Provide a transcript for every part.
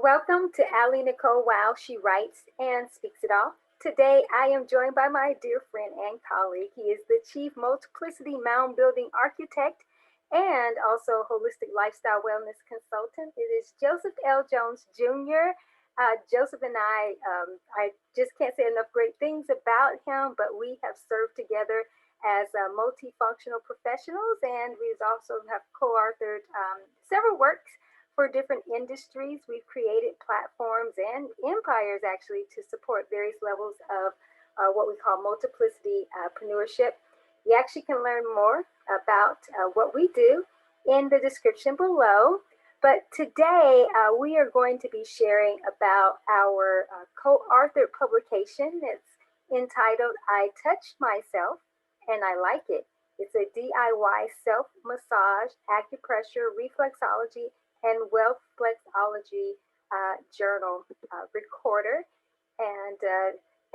Welcome to AliNICOLE WOW. She writes and speaks it all. Today, I am joined by my dear friend and colleague. He is the Chief Multiplicity Moundbuilding Architect and also Holistic Lifestyle Wellness Consultant. It is Joseph L. Jones Jr. Joseph and I just can't say enough great things about him, but we have served together as multifunctional professionals, and we also have co-authored several works for different industries. We've created platforms and empires actually to support various levels of what we call multiplicity entrepreneurship. You actually can learn more about what we do in the description below. But today we are going to be sharing about our co-authored publication. It's entitled I Touched Myself and I Like It. It's a DIY self-massage, acupressure, reflexology, and Wealth-flex-ology journal recorder. And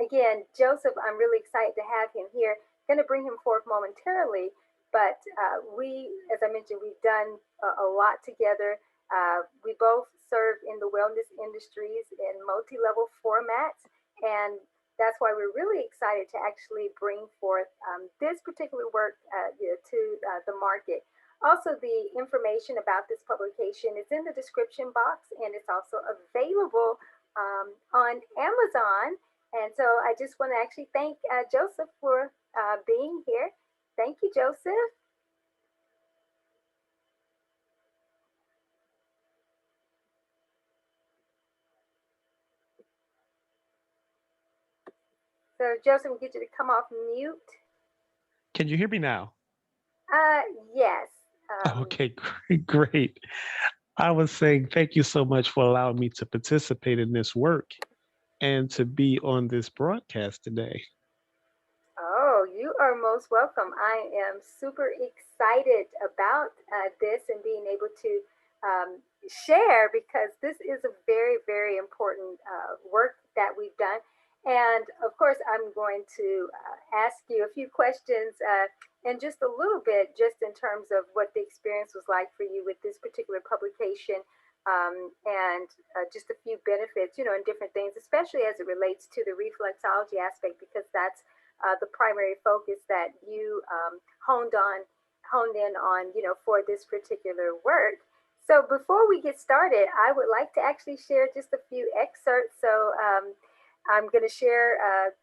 again, Joseph, I'm really excited to have him here. Going to bring him forth momentarily, but as I mentioned, we've done a lot together. We both serve in the wellness industries in multi-level formats, and that's why we're really excited to actually bring forth this particular work to the market. Also, the information about this publication is in the description box, and it's also available on Amazon. And so I just want to actually thank Joseph for being here. Thank you, Joseph. So Joseph, we'll get you to come off mute. Can you hear me now? Yes. Okay, great. I was saying thank you so much for allowing me to participate in this work and to be on this broadcast today. Oh, you are most welcome. I am super excited about this and being able to share, because this is a very, very important work that we've done. And of course, I'm going to ask you a few questions in just a little bit, just in terms of what the experience was like for you with this particular publication, and just a few benefits, and different things, especially as it relates to the reflexology aspect, because that's the primary focus that you honed in on, for this particular work. So before we get started, I would like to actually share just a few excerpts. So I'm going to share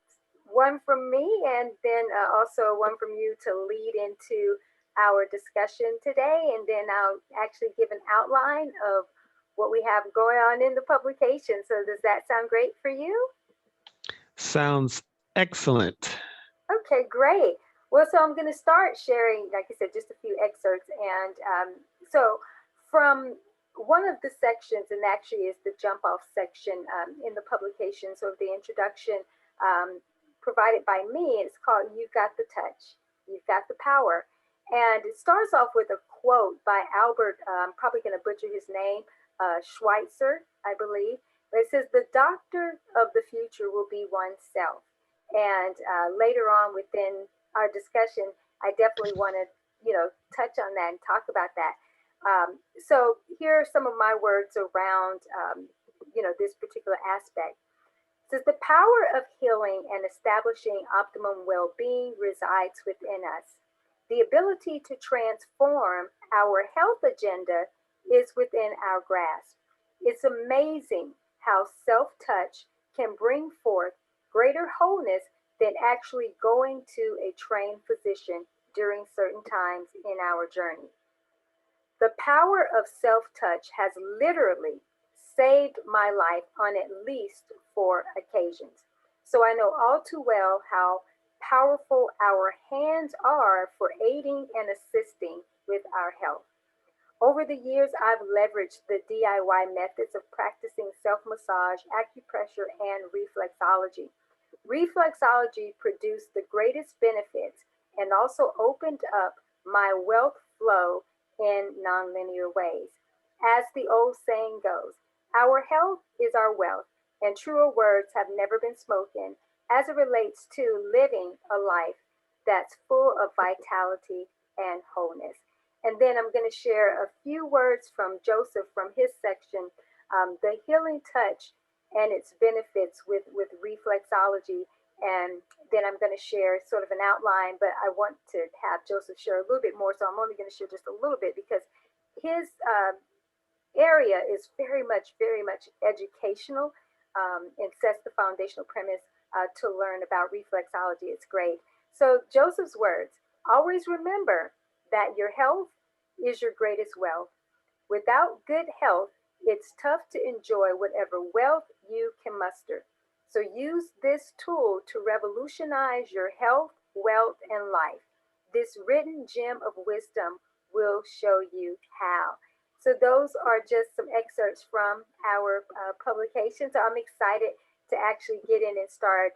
one from me, and then also one from you to lead into our discussion today. And then I'll actually give an outline of what we have going on in the publication. So does that sound great for you? Sounds excellent. Okay, great. Well, so I'm going to start sharing, like I said, just a few excerpts. And so from one of the sections, and actually is the jump off section in the publication, so the introduction provided by me, it's called You've Got the Touch, You've Got the Power. And it starts off with a quote by Albert, I'm probably going to butcher his name, Schweitzer, I believe. But it says, the doctor of the future will be oneself. And later on within our discussion, I definitely want to, touch on that and talk about that. So here are some of my words around, this particular aspect. It says, the power of healing and establishing optimum well-being resides within us. The ability to transform our health agenda is within our grasp. It's amazing how self-touch can bring forth greater wholeness than actually going to a trained physician during certain times in our journey. The power of self-touch has literally saved my life on at least 4 occasions. So I know all too well how powerful our hands are for aiding and assisting with our health. Over the years, I've leveraged the DIY methods of practicing self-massage, acupressure, and reflexology. Reflexology produced the greatest benefits and also opened up my wealth flow in nonlinear ways. As the old saying goes, our health is our wealth, and truer words have never been spoken as it relates to living a life that's full of vitality and wholeness. And then I'm going to share a few words from Joseph from his section the healing touch and its benefits with reflexology. And then I'm going to share sort of an outline, but I want to have Joseph share a little bit more. So I'm only going to share just a little bit because his area is very much educational, and sets the foundational premise to learn about reflexology. It's great. So Joseph's words: always remember that your health is your greatest wealth. Without good health, it's tough to enjoy whatever wealth you can muster. So use this tool to revolutionize your health, wealth, and life. This written gem of wisdom will show you how. So those are just some excerpts from our publication. So I'm excited to actually get in and start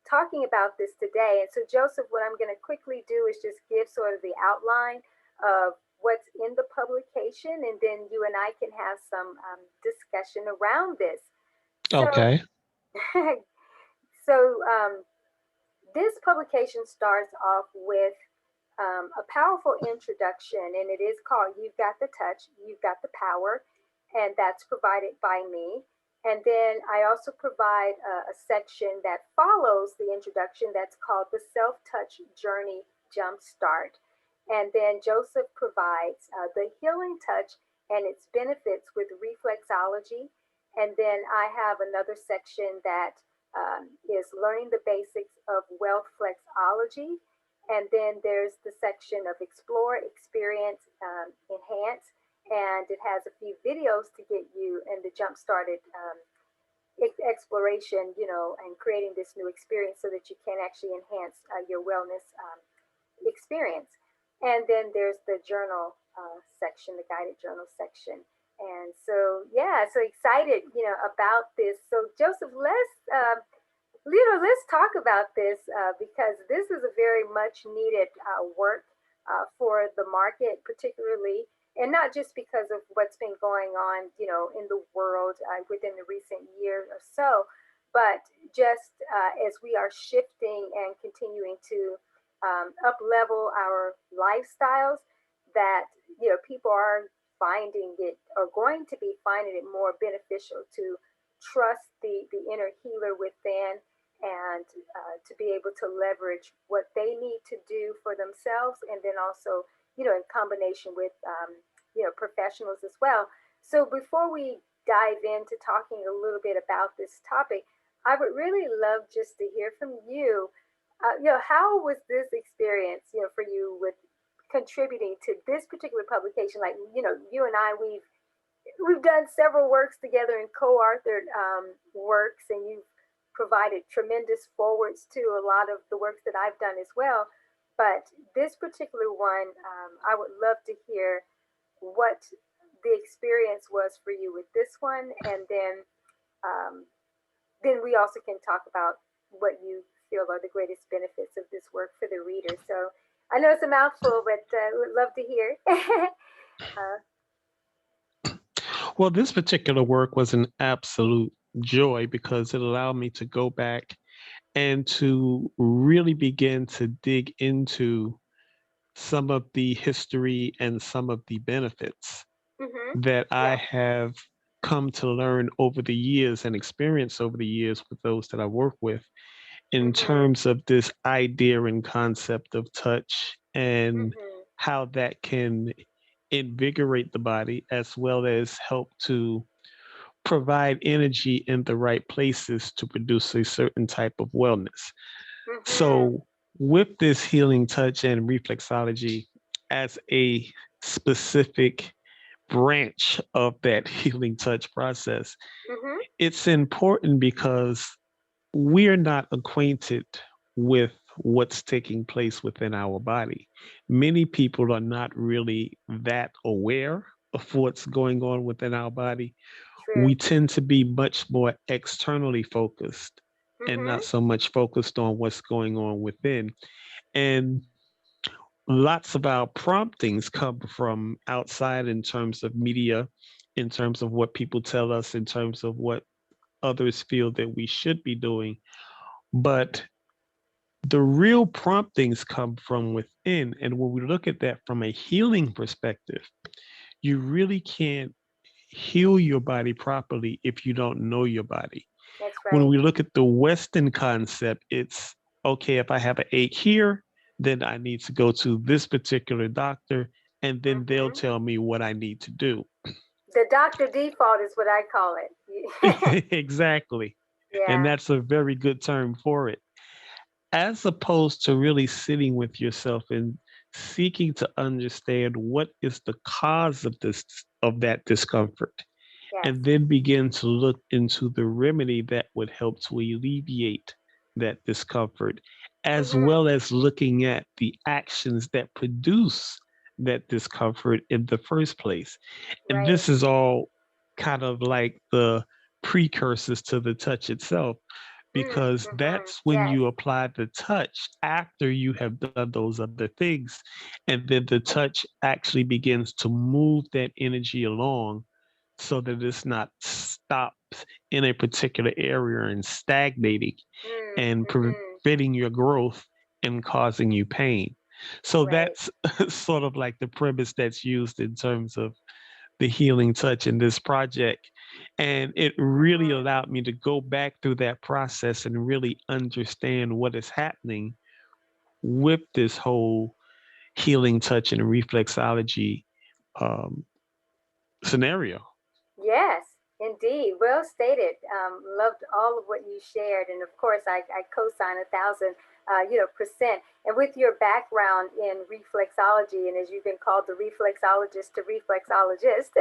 talking about this today. And so Joseph, what I'm going to quickly do is just give sort of the outline of what's in the publication, and then you and I can have some discussion around this. So, Okay. so this publication starts off with a powerful introduction, and it is called "You've Got the Touch, You've Got the Power," and that's provided by me. And then I also provide a section that follows the introduction that's called "The Self-Touch Journey Jumpstart." And then Joseph provides the healing touch and its benefits with reflexology. And then I have another section that is learning the basics of wealth-flex-ology. And then there's the section of explore, experience, enhance. And it has a few videos to get you in the jump started exploration, and creating this new experience so that you can actually enhance your wellness experience. And then there's the journal section, the guided journal section. And so, yeah, so excited, about this. So, Joseph, let's talk about this because this is a very much needed work for the market, particularly, and not just because of what's been going on, in the world within the recent year or so, but just as we are shifting and continuing to up level our lifestyles, that people are finding it, or going to be finding it, more beneficial to trust the inner healer within, and to be able to leverage what they need to do for themselves, and then also in combination with professionals as well. So before we dive into talking a little bit about this topic, I would really love just to hear from you. How was this experience, for you with contributing to this particular publication? Like, you and I, we've done several works together and co-authored works, and you've provided tremendous forwards to a lot of the works that I've done as well. But this particular one, I would love to hear what the experience was for you with this one, and then we also can talk about what you feel are the greatest benefits of this work for the reader. So I know it's a mouthful, but would love to hear. Well, this particular work was an absolute joy because it allowed me to go back and to really begin to dig into some of the history and some of the benefits Mm-hmm. that I Yeah. have come to learn over the years and experience over the years with those that I work with, in Mm-hmm. terms of this idea and concept of touch and Mm-hmm. how that can invigorate the body as well as help to provide energy in the right places to produce a certain type of wellness. Mm-hmm. So, with this healing touch and reflexology as a specific branch of that healing touch process, Mm-hmm. it's important because we're not acquainted with what's taking place within our body. Many people are not really that aware of what's going on within our body. True. We tend to be much more externally focused and Mm-hmm. not so much focused on what's going on within. And lots of our promptings come from outside in terms of media, in terms of what people tell us, in terms of what others feel that we should be doing. But the real promptings come from within. And when we look at that from a healing perspective, you really can't heal your body properly if you don't know your body. That's When right. we look at the Western concept, it's okay, if I have an ache here, then I need to go to this particular doctor, and then they'll Hmm. tell me what I need to do. The doctor default is what I call it. Exactly. And Yeah. that's a very good term for it. As opposed to really sitting with yourself and seeking to understand what is the cause of this, of that discomfort, Yes. and then begin to look into the remedy that would help to alleviate that discomfort, as Hmm. well as looking at the actions that produce that discomfort in the first place. And Right. this is all kind of like the precursors to the touch itself, because Mm-hmm. that's when Yes. you apply the touch after you have done those other things. And then the touch actually begins to move that energy along so that it's not stopped in a particular area and stagnating and Mm-hmm. preventing your growth and causing you pain. So Right. that's sort of like the premise that's used in terms of the healing touch in this project. And it really Hmm. allowed me to go back through that process and really understand what is happening with this whole healing touch and reflexology um, scenario. Yes, indeed. Well stated. Loved all of what you shared, and of course, I co-sign 1,000, percent. And with your background in reflexology, and as you've been called the reflexologist to reflexologist,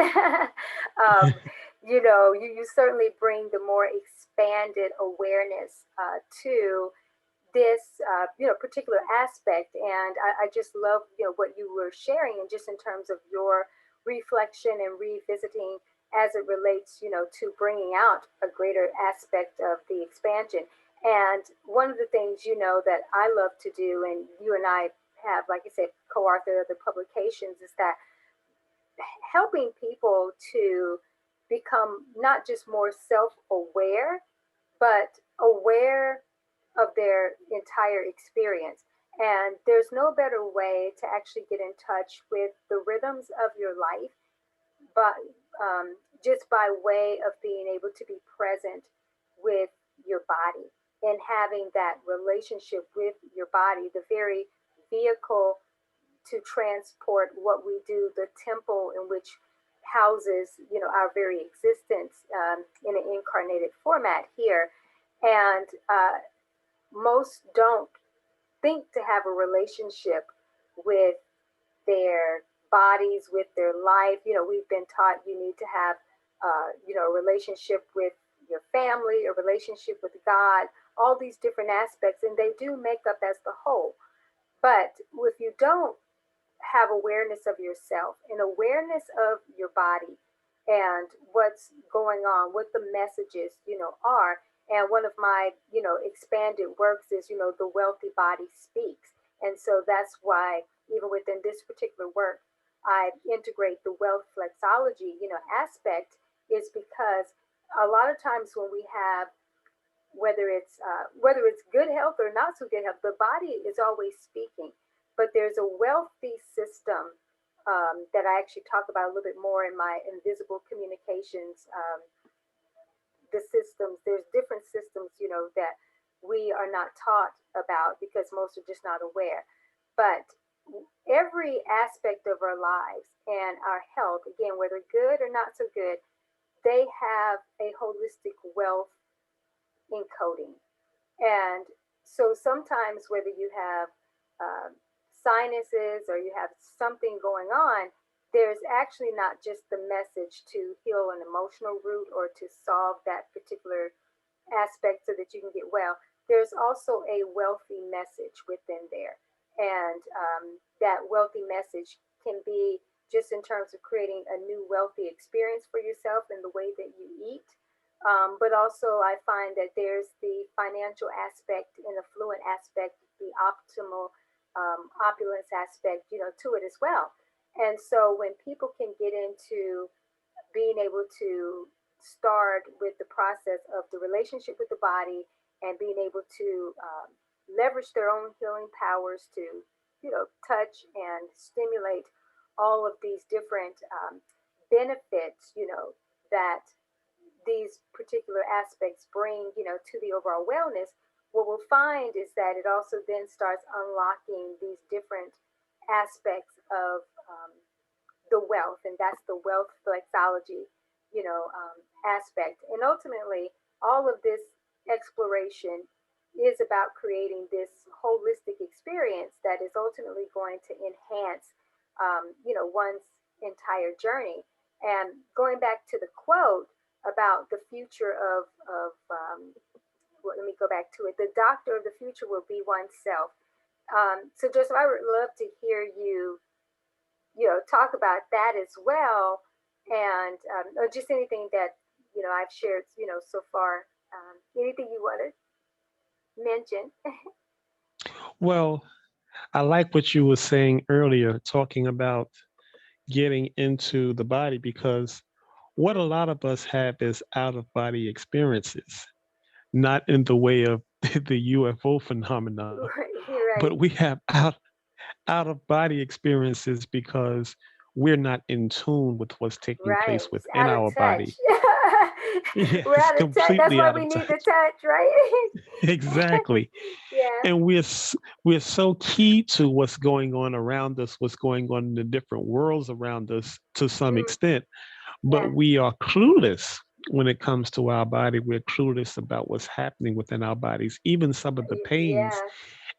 you certainly bring the more expanded awareness to this particular aspect. And I just love what you were sharing, and just in terms of your reflection and revisiting as it relates to bringing out a greater aspect of the expansion. And one of the things that I love to do, and you and I have, like I said, co-authored other publications, is that helping people to become not just more self-aware, but aware of their entire experience. And there's no better way to actually get in touch with the rhythms of your life, but just by way of being able to be present with your body and having that relationship with your body, the very vehicle to transport what we do, the temple in which houses, our very existence in an incarnated format here. And most don't think to have a relationship with their bodies, with their life. We've been taught you need to have, a relationship with your family, a relationship with God, all these different aspects, and they do make up as the whole. But if you don't have awareness of yourself and awareness of your body and what's going on, what the messages, are. And one of my, expanded works is, the wealthy body speaks. And so that's why even within this particular work, I integrate the wealth-flexology, aspect, is because a lot of times when we have, whether it's good health or not so good health, the body is always speaking. But there's a wealthy system that I actually talk about a little bit more in my invisible communications. The systems, there's different systems, that we are not taught about because most are just not aware. But every aspect of our lives and our health, again, whether good or not so good, they have a holistic wealth encoding. And so sometimes, whether you have sinuses or you have something going on, there's actually not just the message to heal an emotional root or to solve that particular aspect so that you can get well. There's also a wealthy message within there. And that wealthy message can be just in terms of creating a new wealthy experience for yourself in the way that you eat. But also, I find that there's the financial aspect and affluent aspect, the optimal opulence aspect, to it as well. And so, when people can get into being able to start with the process of the relationship with the body and being able to leverage their own healing powers to, touch and stimulate all of these different benefits, that these particular aspects bring, to the overall wellness, what we'll find is that it also then starts unlocking these different aspects of the wealth, and that's the wealth-flexology, aspect. And ultimately, all of this exploration is about creating this holistic experience that is ultimately going to enhance, one's entire journey. And going back to the quote about the future well, let me go back to it. The doctor of the future will be oneself. So, Joseph, I would love to hear you, talk about that as well, and or just anything that I've shared, so far. Anything you want to mention? Well, I like what you were saying earlier, talking about getting into the body, because what a lot of us have is out of body experiences, not in the way of the UFO phenomena, You're but right. we have out of body experiences because we're not in tune with what's taking Right. place It's within out of our touch. body. Yeah, We're it's out of touch. That's completely why out we of need touch. the touch, right? Exactly. Yeah. And we're so key to what's going on around us, what's going on in the different worlds around us to some Mm, extent, but yeah. we are clueless when it comes to our body. We're clueless about what's happening within our bodies, even some of the pains Yeah.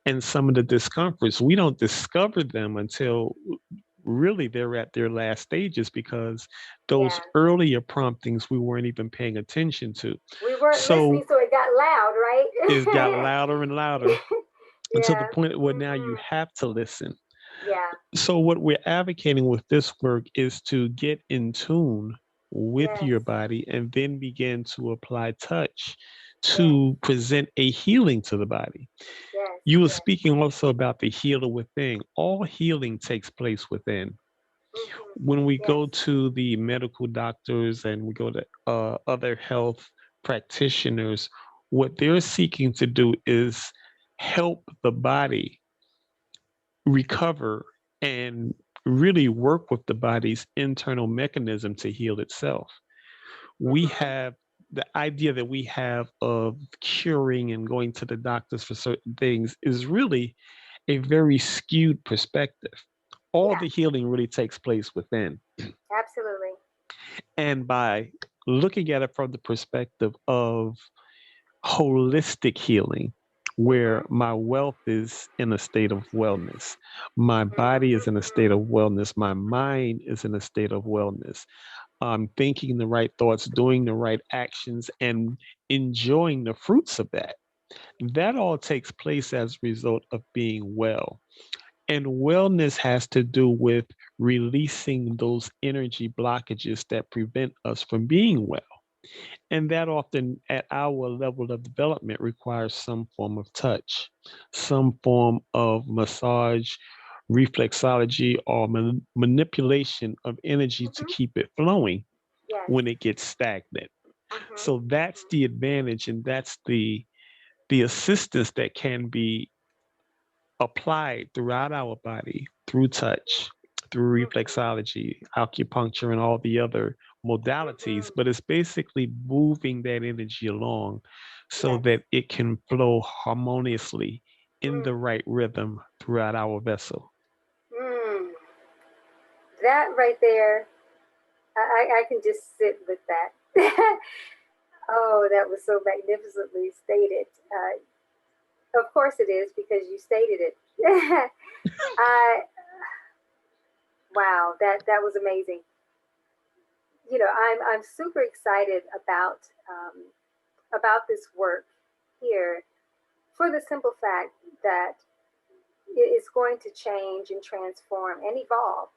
and some of the discomforts. We don't discover them until really they're at their last stages, because those Yeah. earlier promptings we weren't even paying attention to. We weren't listening, So so it got loud, it got right? louder and louder until the Yeah. point where now you Hmm. have to listen. Yeah. So, what we're advocating with this work is to get in tune with Yes. your body and then begin to apply touch Yes. to present a healing to the body. Yes. You were Yes. speaking also about the healer within. All healing takes place within. Hmm. When we Yes. go to the medical doctors and we go to other health practitioners, what they're seeking to do is help the body recover and really work with the body's internal mechanism to heal itself. We Hmm. have the idea that we have of curing and going to the doctors for certain things is really a very skewed perspective. All Yeah. the healing really takes place within. Absolutely. And by looking at it from the perspective of holistic healing, where Hmm. my wealth is in a state of wellness, my body is in a state Hmm. of wellness, my mind is in a state of wellness. I'm thinking the right thoughts, doing the right actions, and enjoying the fruits of that. That all takes place as a result of being well. And wellness has to do with releasing those energy blockages that prevent us from being well. And that often, at our level of development, requires some form of touch, some form of massage, reflexology, or manipulation of energy to Hmm. keep it flowing Yes. when it gets stagnant. Hmm. So that's the advantage, and that's the assistance that can be applied throughout our body through touch, through Hmm. reflexology, acupuncture, and all the other modalities. Hmm. But it's basically moving that energy along so Yes. that it can flow harmoniously in Mm. the right rhythm throughout our vessel. Mm. That right there, I can just sit with that. Oh, that was so magnificently stated. Of course it is because you stated it. I Wow, that was amazing. I'm super excited about this work here for the simple fact that it is going to change and transform and evolve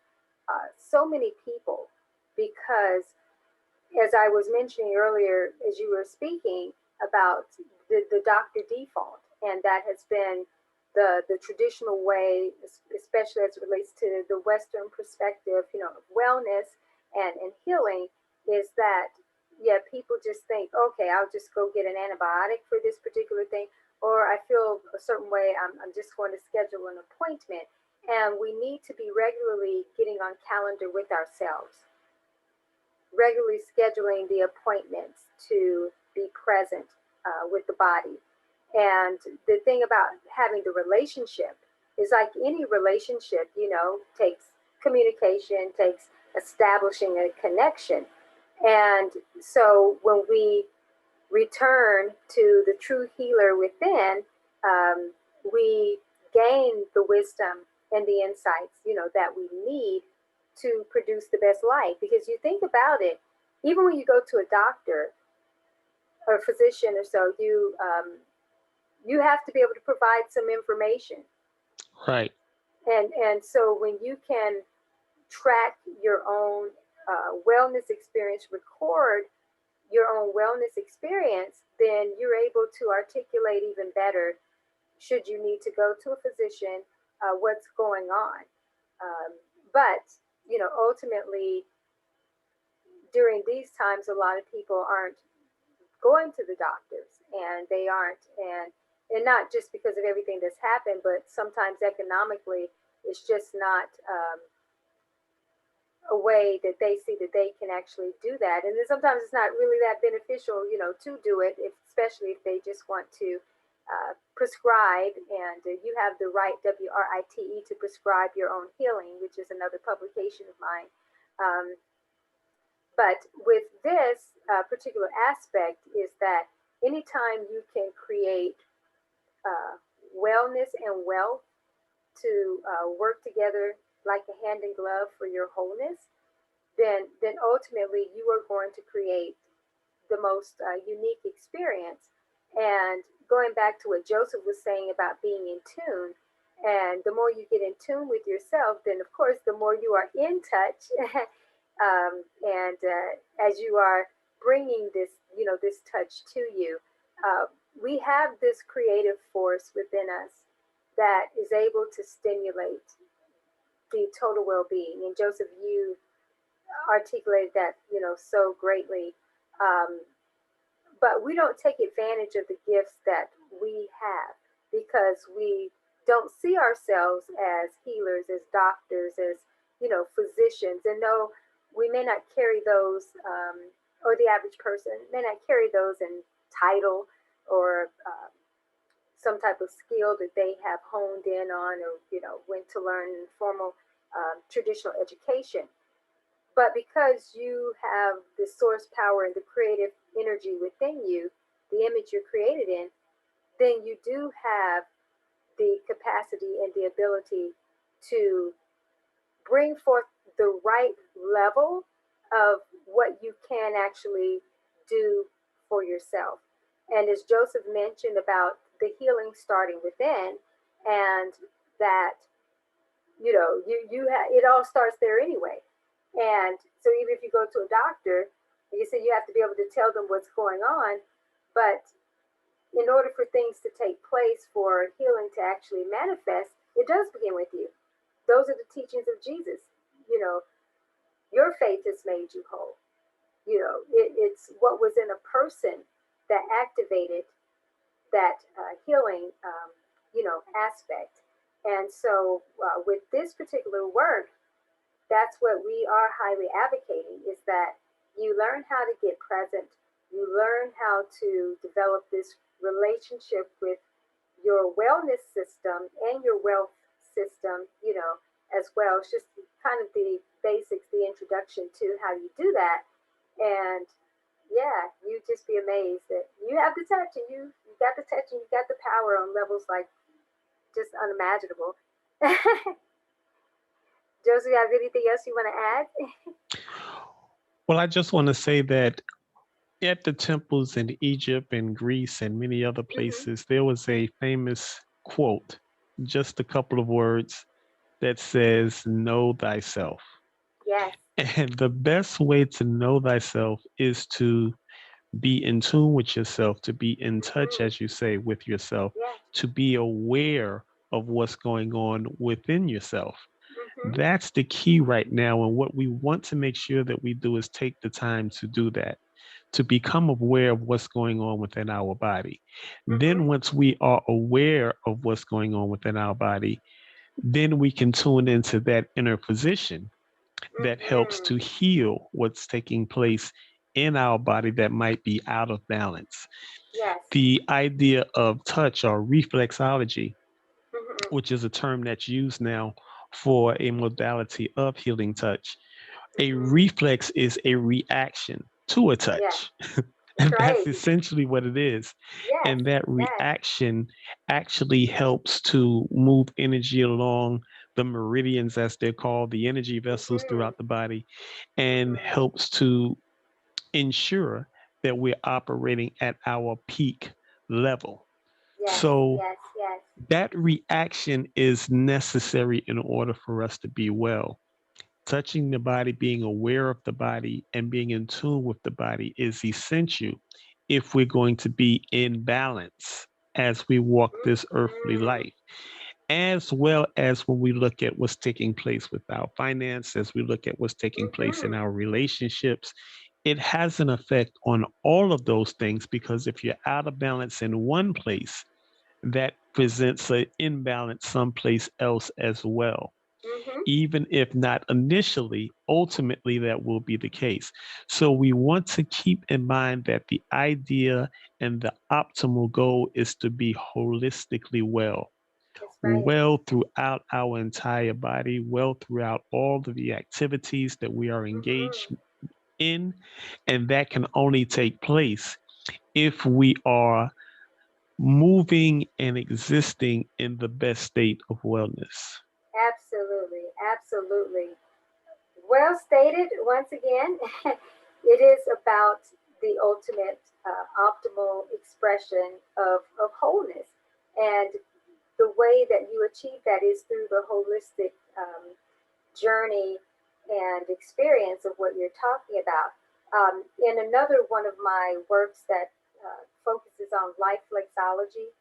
so many people because, as I was mentioning earlier, as you were speaking about the doctor default, and that has been the traditional way, especially as it relates to the Western perspective, of wellness and healing, is that, yeah, people just think, okay, I'll just go get an antibiotic for this particular thing, or I feel a certain way, I'm just going to schedule an appointment. And we need to be regularly getting on calendar with ourselves, regularly scheduling the appointments to be present with the body. And the thing about having the relationship is, like any relationship, takes communication, takes establishing a connection. And so when we return to the true healer within, we gain the wisdom and the insights, that we need to produce the best life. Because you think about it, even when you go to a doctor or a physician or so, you have to be able to provide some information. Right. And so when you can track your own wellness experience, record your own wellness experience, then you're able to articulate even better, should you need to go to a physician, what's going on. But, ultimately, during these times, a lot of people aren't going to the doctors, and they aren't, and not just because of everything that's happened, but sometimes economically, it's just not a way that they see that they can actually do that. And then sometimes it's not really that beneficial, to do it, especially if they just want to prescribe, and you have the right, WRITE, to prescribe your own healing, which is another publication of mine. But with this particular aspect is that anytime you can create wellness and wealth to work together like a hand in glove for your wholeness, then ultimately you are going to create the most unique experience. And going back to what Joseph was saying about being in tune, and the more you get in tune with yourself, then of course the more you are in touch. And as you are bringing this, this touch to you, we have this creative force within us that is able to stimulate the total well-being. And Joseph, you articulated that, so greatly. But we don't take advantage of the gifts that we have because we don't see ourselves as healers, as doctors, as, physicians. And no, we may not carry those, or the average person may not carry those in title or some type of skill that they have honed in on, or, went to learn in formal traditional education. But because you have the source power and the creative energy within you, the image you're created in, then you do have the capacity and the ability to bring forth the right level of what you can actually do for yourself. And as Joseph mentioned about the healing starting within, and that, it all starts there anyway. And so even if you go to a doctor, you say you have to be able to tell them what's going on, but in order for things to take place, for healing to actually manifest, it does begin with you. Those are the teachings of Jesus. Your faith has made you whole. It's what was in a person that activated that healing, aspect. And so with this particular work, that's what we are highly advocating, is that you learn how to get present. You learn how to develop this relationship with your wellness system and your wealth system, as well. It's just kind of the basics, the introduction to how you do that. And yeah, you just be amazed that you have the touch, and you got the touch, and you got the power on levels like just unimaginable. Joseph, you have anything else you want to add? Well, I just want to say that at the temples in Egypt and Greece and many other places, there was a famous quote, just a couple of words, that says, "Know thyself." Yes. And the best way to know thyself is to be in tune with yourself, to be in touch, as you say, with yourself, Yes. to be aware of what's going on within yourself. That's the key right now. And what we want to make sure that we do is take the time to do that, to become aware of what's going on within our body. Then once we are aware of what's going on within our body, then we can tune into that inner physician that helps Mm-hmm. to heal what's taking place in our body that might be out of balance. Yes. The idea of touch or reflexology, Mm-hmm. which is a term that's used now for a modality of healing touch. A Mm-hmm. reflex is a reaction to a Yes. touch. That's And that's right. essentially what it is. Yes. And that Yes. reaction actually helps to move energy along the meridians, as they're called, the energy vessels Mm-hmm. throughout the body, and Mm-hmm. helps to ensure that we're operating at our peak level. Yes. So Yes. Yes. that reaction is necessary in order for us to be well. Touching the body, being aware of the body, and being in tune with the body is essential if we're going to be in balance as we walk this earthly Mm-hmm. life, as well as when we look at what's taking place with our finance, as we look at what's taking place in Mm-hmm. our relationships. It has an effect on all of those things because if you're out of balance in one place, that presents an imbalance someplace else as well. Mm-hmm. Even if not initially, ultimately that will be the case. So we want to keep in mind that the idea and the optimal goal is to be holistically well, That's right. well throughout our entire body, well throughout all of the activities that we are Mm-hmm. engaged in. And that can only take place if we are moving and existing in the best state of wellness. Absolutely. Absolutely. Well stated once again. It is about the ultimate optimal expression of wholeness. And the way that you achieve that is through the holistic journey and experience of what you're talking about. In another one of my works that focuses on life flexology,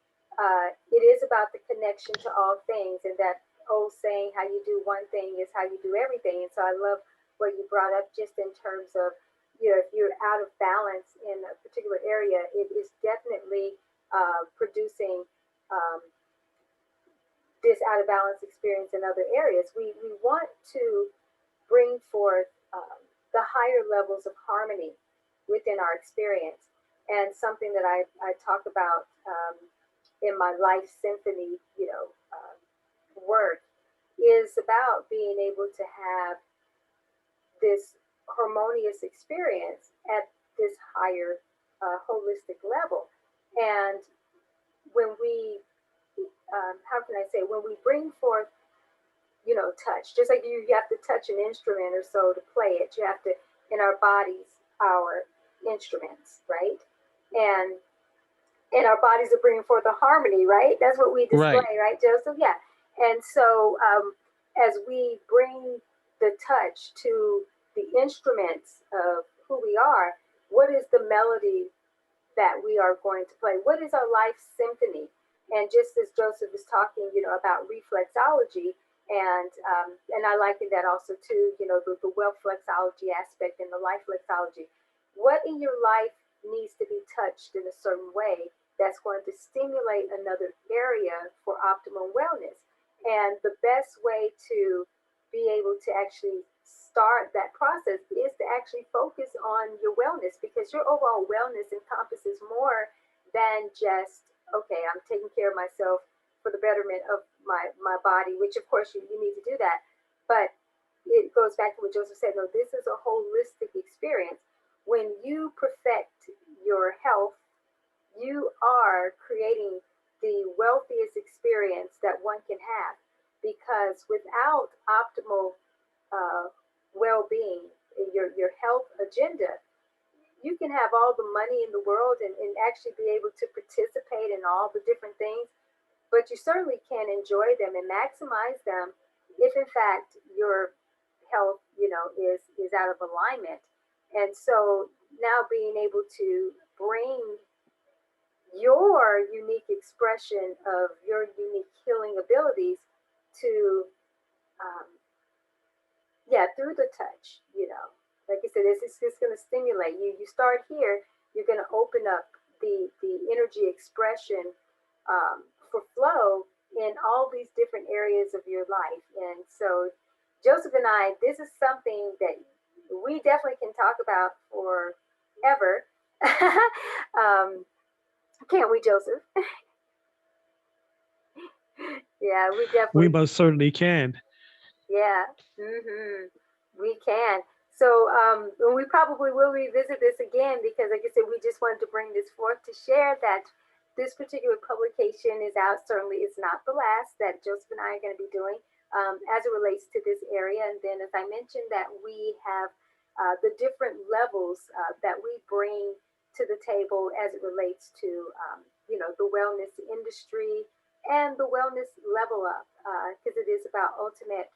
it is about the connection to all things and that old saying, how you do one thing is how you do everything. And so I love what you brought up just in terms of, if you're out of balance in a particular area, it is definitely producing um, this out of balance experience in other areas. We want to bring forth the higher levels of harmony within our experience. And something that I talk about in my life symphony, work is about being able to have this harmonious experience at this higher holistic level. And when we, how can I say, when we bring forth touch. Just like you have to touch an instrument or so to play it. You have to, in our bodies, our instruments, right? And our bodies are bringing forth a harmony, right? That's what we Right. display, right, Joseph? Yeah. And so, as we bring the touch to the instruments of who we are, what is the melody that we are going to play? What is our life symphony? And just as Joseph is talking, about reflexology, and I liken that also to, the wealth-flexology aspect and the life-flexology. What in your life needs to be touched in a certain way that's going to stimulate another area for optimal wellness? And the best way to be able to actually start that process is to actually focus on your wellness, because your overall wellness encompasses more than just, okay, I'm taking care of myself for the betterment of my body, which of course you need to do that. But it goes back to what Joseph said, no, this is a holistic experience. When you perfect your health, you are creating the wealthiest experience that one can have, because without optimal uh, well-being, your health agenda, you can have all the money in the world and actually be able to participate in all the different things, but you certainly can't enjoy them and maximize them if in fact your health, is out of alignment. And so now being able to bring your unique expression of your unique healing abilities to um, yeah, through the touch, like you said, this is just going to stimulate you. You start here, you're going to open up the energy expression for flow in all these different areas of your life. And so Joseph and I, this is something that we definitely can talk about forever. Can't we, Joseph? Yeah, we We definitely. most certainly can. Yeah, we can. So and we probably will revisit this again because, like I said, we just wanted to bring this forth to share that this particular publication is out. Certainly, it's not the last that Joseph and I are going to be doing as it relates to this area. And then, as I mentioned, that we have the different levels that we bring to the table as it relates to, the wellness industry and the wellness level up because it is about ultimate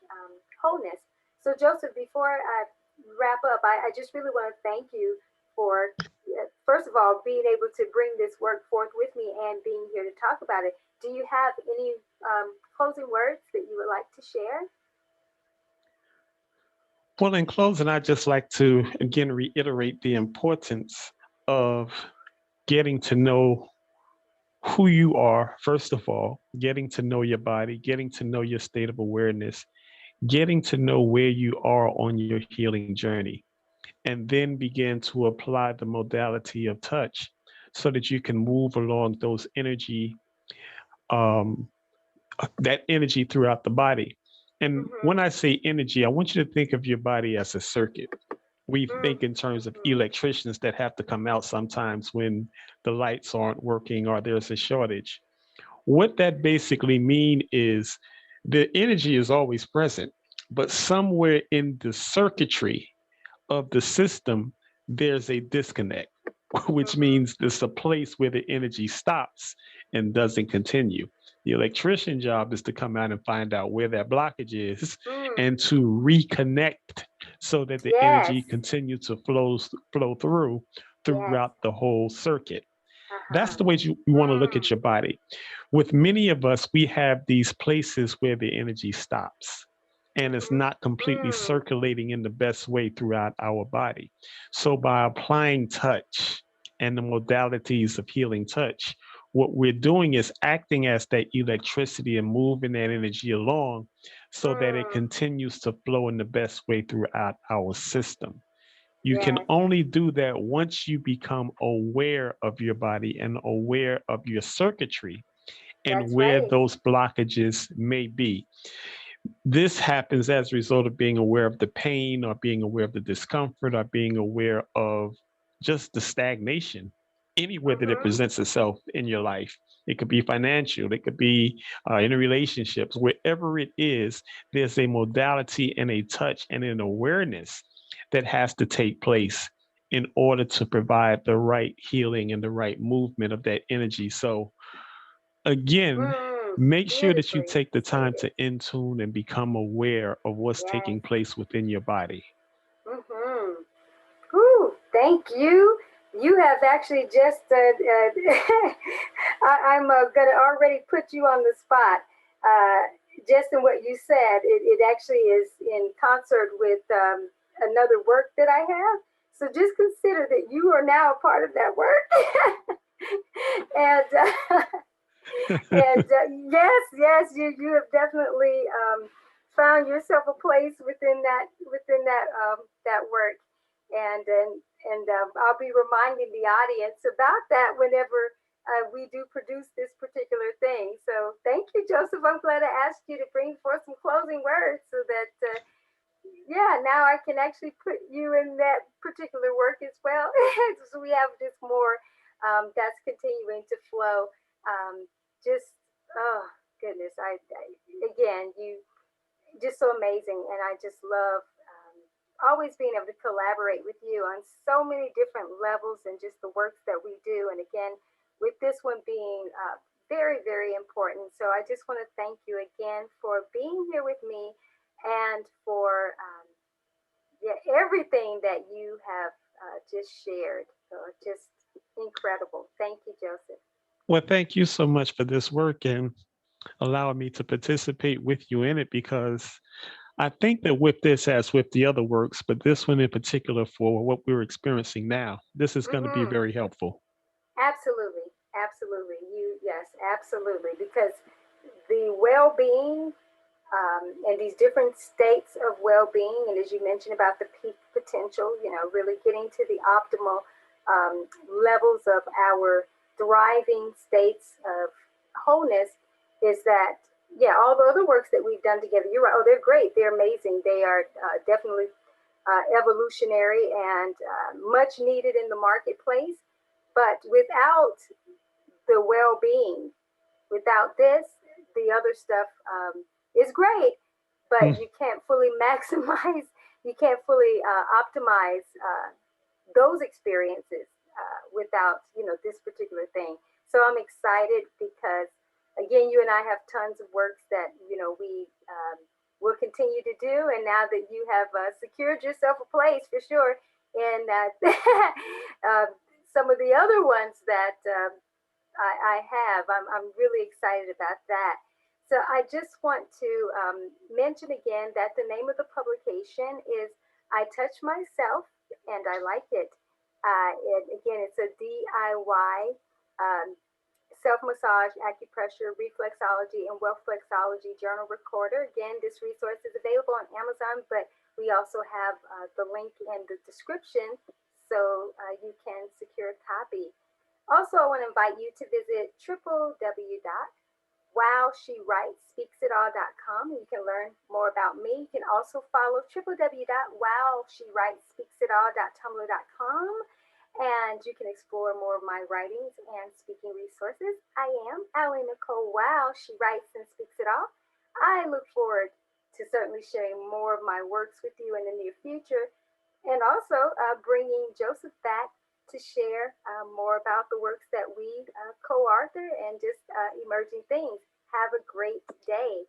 wholeness. So, Joseph, before I wrap up, I just really want to thank you for, first of all, being able to bring this work forth with me and being here to talk about it. Do you have any closing words that you would like to share? Well, in closing, I'd just like to again reiterate the importance of getting to know who you are, first of all, getting to know your body, getting to know your state of awareness, getting to know where you are on your healing journey, and then begin to apply the modality of touch so that you can move along those energy, um, that energy throughout the body. And Mm-hmm. when I say energy, I want you to think of your body as a circuit. We think in terms of Mm-hmm. electricians that have to come out sometimes when the lights aren't working or there's a shortage. What that basically mean is the energy is always present, but somewhere in the circuitry of the system, there's a disconnect, which Mm-hmm. means there's a place where the energy stops and doesn't continue. The electrician job is to come out and find out where that blockage is Mm. and to reconnect so that the Yes. energy continues to flow throughout Yes. the whole circuit. That's Uh-huh. the way you want to look at Mm. your body. With many of us, we have these places where the energy stops and it's Mm-hmm. not completely Mm. circulating in the best way throughout our body. So, by applying touch and the modalities of healing touch, what we're doing is acting as that electricity and moving that energy along so that it Mm. continues to flow in the best way throughout our system. You can Yes. only do that once you become aware of your body and aware of your circuitry and That's where right. those blockages may be. This happens as a result of being aware of the pain or being aware of the discomfort or being aware of just the stagnation anywhere that it Mm-hmm. presents itself in your life. It could be financial, it could be in relationships, wherever it is, there's a modality and a touch and an awareness that has to take place in order to provide the right healing and the right movement of that energy. So, again, Mm. make sure that you Beautifully take the time stated. to intune and become aware of what's Yes. taking place within your body. Mm-hmm. Whew, thank you. You have actually just, I'm going to already put you on the spot. Just in what you said, it actually is in concert with another work that I have. So just consider that you are now a part of that work. and yes, yes, you have definitely found yourself a place within that work, and I'll be reminding the audience about that whenever we do produce this particular thing. So thank you, Joseph. I'm glad I asked you to bring forth some closing words so that yeah, now I can actually put you in that particular work as well. So we have just more that's continuing to flow. Just oh goodness, again you just so amazing, and I just love always being able to collaborate with you on so many different levels and just the works that we do. And again, with this one being very very important, so I just want to thank you again for being here with me and for yeah, everything that you have just shared. So just incredible. Thank you, Joseph. Well, thank you so much for this work and allowing me to participate with you in it because I think that with this, as with the other works, but this one in particular for what we're experiencing now, this is going to be Mm-hmm. very helpful. Absolutely. Absolutely. Yes, absolutely. Because the well being and these different states of well-being. And as you mentioned about the peak potential, you know, really getting to the optimal levels of our thriving states of wholeness is that, yeah, all the other works that we've done together, you're right, oh, they're great, they're amazing, they are definitely evolutionary and much needed in the marketplace. But without the well-being, without this, the other stuff is great, but you can't fully maximize, you can't fully optimize those experiences without, you know, this particular thing. So I'm excited because, again, you and I have tons of works that, you know, we will continue to do. And now that you have secured yourself a place for sure in some of the other ones that I have. I'm really excited about that. So I just want to mention again that the name of the publication is I Touch Myself and I Like It. And again, it's a DIY self-massage, acupressure, reflexology, and wealth-flex-ology journal recorder. Again, this resource is available on Amazon, but we also have the link in the description so you can secure a copy. Also, I want to invite you to visit www.wowshewritesspeaksitall.com. You can learn more about me. You can also follow www.wowshewritesspeaksitall.tumblr.com, and you can explore more of my writings and speaking resources. I am AliNICOLE WOW. She writes and speaks it all. I look forward to certainly sharing more of my works with you in the near future, and also bringing Joseph back to share more about the works that we co-author and just emerging things. Have a great day.